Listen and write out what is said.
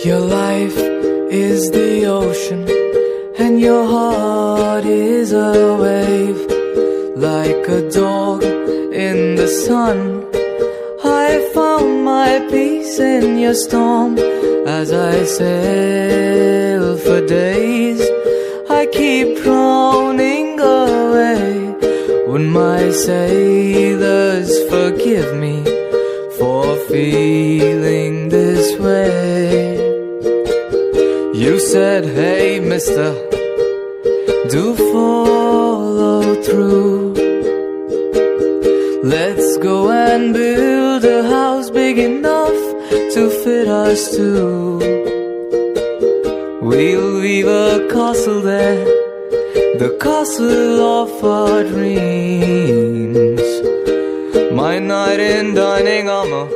Your life is the ocean, and your heart is a wave. Like a dog in the sun, I found my peace in your storm. As I sail for days, I keep drowning away. Would my sailors forgive me for feeling this way? You said, hey mister, do follow through. Let's go and build a house big enough to fit us two. We'll weave a castle there, the castle of our dreams. My knight in shining armor